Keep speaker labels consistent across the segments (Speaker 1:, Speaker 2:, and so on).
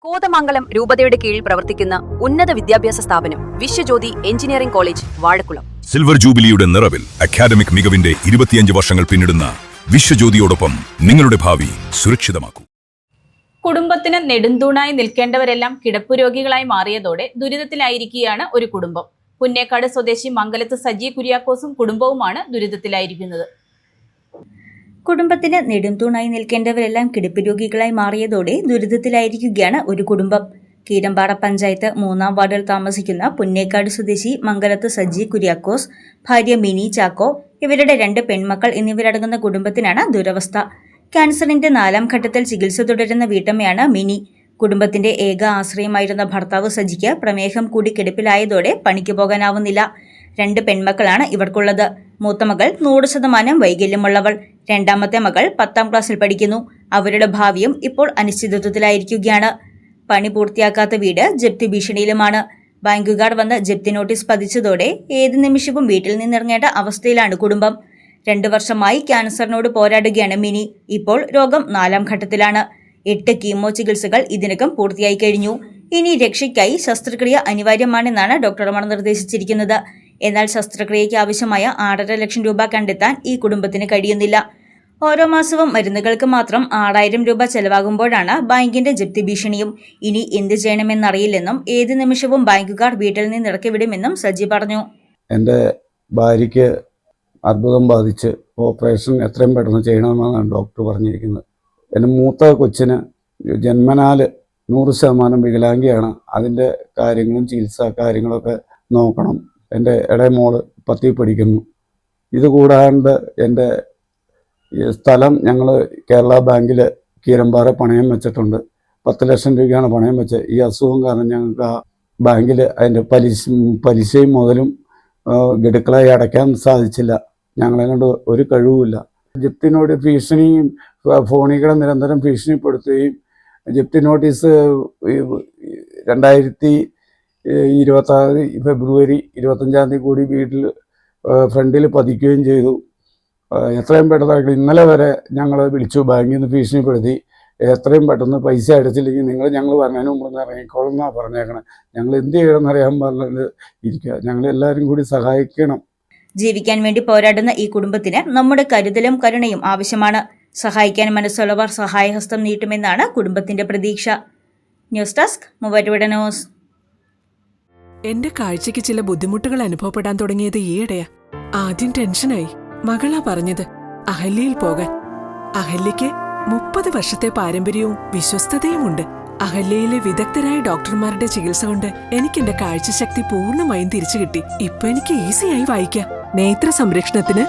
Speaker 1: കോതമംഗലം രൂപതയുടെ കീഴിൽ പ്രവർത്തിക്കുന്ന ഉന്നത വിദ്യാഭ്യാസ സ്ഥാപനം Vishwajyothi engineering college Vazhakulam.
Speaker 2: Silver ജൂബിലിയുടെ നിറവിൽ അക്കാദമിക് മികവിന്റെ 25 വർഷങ്ങൾ പിന്നിടുന്ന വിശ്വജ്യോതിയോടൊപ്പം നിങ്ങളുടെ ഭാവി സുരക്ഷിതമാക്കൂ.
Speaker 3: കുടുംബത്തിന് നെടുന്തൂണായി നിൽക്കേണ്ടവരെല്ലാം കിടപ്പുരോഗികളായി മാറിയതോടെ ദുരിതത്തിലായിരിക്കുകയാണ് ഒരു കുടുംബം. പുന്നേക്കാട് സ്വദേശി മംഗലത്ത് സജി കുര്യാക്കോസും കുടുംബവുമാണ് ദുരിതത്തിലായിരിക്കുന്നത്.
Speaker 4: കുടുംബത്തിന് നെടുംതൂണായി നിൽക്കേണ്ടവരെല്ലാം കിടപ്പ് രോഗികളായി മാറിയതോടെ ദുരിതത്തിലായിരിക്കുകയാണ് ഒരു കുടുംബം. കീരമ്പാറ പഞ്ചായത്ത് 3-ാം വാർഡിൽ താമസിക്കുന്ന പുന്നേക്കാട് സ്വദേശി മംഗലത്ത് സജി കുര്യാക്കോസ്, ഭാര്യ മിനി ചാക്കോ, ഇവരുടെ 2 പെൺമക്കൾ എന്നിവരടങ്ങുന്ന കുടുംബത്തിനാണ് ദുരവസ്ഥ. ക്യാൻസറിന്റെ 4-ാം ഘട്ടത്തിൽ ചികിത്സ തുടരുന്ന വീട്ടമ്മയാണ് മിനി. കുടുംബത്തിന്റെ ഏക ആശ്രയമായിരുന്ന ഭർത്താവ് സജിക്ക് പ്രമേഹം കൂടി കിടപ്പിലായതോടെ പണിക്ക് പോകാനാവുന്നില്ല. 2 പെൺമക്കളാണ് ഇവർക്കുള്ളത്. മൂത്ത മകൾ 100% വൈകല്യമുള്ളവൾ. രണ്ടാമത്തെ മകൾ 10-ാം ക്ലാസ്സിൽ പഠിക്കുന്നു. അവരുടെ ഭാവിയും ഇപ്പോൾ അനിശ്ചിതത്വത്തിലായിരിക്കുകയാണ്. പണി പൂർത്തിയാക്കാത്ത വീട് ജപ്തി ഭീഷണിയിലുമാണ്. ബാങ്കുകാർ വന്ന് ജപ്തി നോട്ടീസ് പതിച്ചതോടെ ഏത് നിമിഷവും വീട്ടിൽ നിന്നിറങ്ങേണ്ട അവസ്ഥയിലാണ് കുടുംബം. 2 വർഷമായി ക്യാൻസറിനോട് പോരാടുകയാണ് മിനി. ഇപ്പോൾ രോഗം 4-ാം ഘട്ടത്തിലാണ്. 8 കീമോ ചികിത്സകൾ ഇതിനകം പൂർത്തിയായി കഴിഞ്ഞു. ഇനി രക്ഷയ്ക്കായി ശസ്ത്രക്രിയ അനിവാര്യമാണെന്നാണ് ഡോക്ടർമാർ നിർദ്ദേശിച്ചിരിക്കുന്നത്. എന്നാൽ ശസ്ത്രക്രിയയ്ക്ക് ആവശ്യമായ 6.5 ലക്ഷം രൂപ കണ്ടെത്താൻ ഈ കുടുംബത്തിന് കഴിയുന്നില്ല. ഓരോ മാസവും മരുന്നുകൾക്ക് മാത്രം 6000 രൂപ ചെലവാകുമ്പോഴാണ് ബാങ്കിന്റെ ജപ്തി ഭീഷണിയും. ഇനി എന്ത് ചെയ്യണമെന്നറിയില്ലെന്നും ഏത് നിമിഷവും ബാങ്കുകാർ വീട്ടിൽ നിന്ന് ഇറക്കിവിടുമെന്നും സജി പറഞ്ഞു.
Speaker 5: എൻ്റെ ഭാര്യയ്ക്ക് അർബുദം ബാധിച്ച് ഓപ്പറേഷൻ എത്രയും പെട്ടെന്ന് ചെയ്യണമെന്നാണ് ഡോക്ടർ പറഞ്ഞിരിക്കുന്നത്. എൻ്റെ മൂത്ത കൊച്ചിന് ജന്മനാൽ 100% വികലാംഗിയാണ്. അതിൻ്റെ കാര്യങ്ങളും ചികിത്സാ കാര്യങ്ങളൊക്കെ നോക്കണം. എൻ്റെ ഇളയ മോള് 10ൽ പഠിക്കുന്നു. ഇതുകൂടാണ്ട് എൻ്റെ സ്ഥലം ഞങ്ങൾ കേരള ബാങ്കിൽ കീരമ്പാറ പണയം വെച്ചിട്ടുണ്ട്. 10 ലക്ഷം രൂപയാണ് പണയം വെച്ചത്. ഈ അസുഖം കാരണം ഞങ്ങൾക്ക് ആ ബാങ്കിൽ അതിൻ്റെ പലിശയും മുതലും ഗഡുക്കളായി അടയ്ക്കാൻ സാധിച്ചില്ല. ഞങ്ങളെ കൊണ്ട് ഒരു കഴിവുമില്ല. ജപ്തിനോട് ഭീഷണിയും ഫോണികളെ നിരന്തരം ഭീഷണിപ്പെടുത്തുകയും ജപ്തി നോട്ടീസ് 2026 ഫെബ്രുവരി 25 കൂടി വീട്ടിൽ ഫ്രണ്ടിൽ പതിക്കുകയും ചെയ്തു. എത്രയും പെട്ടെന്ന് ഇന്നലെ വരെ ഞങ്ങൾ വിളിച്ചു, ബാങ്കിൽ നിന്ന് ഭീഷണിപ്പെടുത്തി. എത്രയും പെട്ടെന്ന് പൈസ അടച്ചില്ലെങ്കിൽ ഞങ്ങൾ പറഞ്ഞതിന് മുമ്പ് ഇറങ്ങിക്കോളും എന്നാണ് പറഞ്ഞേക്കണം. ഞങ്ങൾ എന്ത് ചെയ്യണമെന്നറിയാൻ പറഞ്ഞത് ഇരിക്കുക. ഞങ്ങളെല്ലാവരും കൂടി സഹായിക്കണം.
Speaker 4: ജീവിക്കാൻ വേണ്ടി പോരാടുന്ന ഈ കുടുംബത്തിന് നമ്മുടെ കരുതലും കരുണയും ആവശ്യമാണ്. സഹായിക്കാൻ മനസ്സുള്ളവർ സഹായഹസ്തം നീട്ടുമെന്നാണ് കുടുംബത്തിന്റെ പ്രതീക്ഷ. News desk Muvattupuzha news.
Speaker 6: എന്റെ കാഴ്ചയ്ക്ക് ചില ബുദ്ധിമുട്ടുകൾ അനുഭവപ്പെടാൻ തുടങ്ങിയത് ഈയിടെയാ. ആദ്യം ടെൻഷനായി. മകളാ പറഞ്ഞത് അഹല്യയിൽ പോകാൻ. അഹല്യയ്ക്ക് 30 വർഷത്തെ പാരമ്പര്യവും വിശ്വസ്തതയുമുണ്ട്. അഹല്യയിലെ വിദഗ്ധരായ ഡോക്ടർമാരുടെ ചികിത്സ കൊണ്ട് എനിക്ക് എന്റെ കാഴ്ചശക്തി പൂർണ്ണമായും തിരിച്ചു കിട്ടി. ഇപ്പൊ എനിക്ക് ഈസിയായി വായിക്കാം. നേത്ര സംരക്ഷണത്തിന്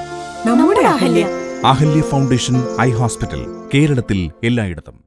Speaker 6: നമ്മുടെ Ahalya.
Speaker 7: Ahalya foundation eye hospital, കേരളത്തിൽ എല്ലായിടത്തും.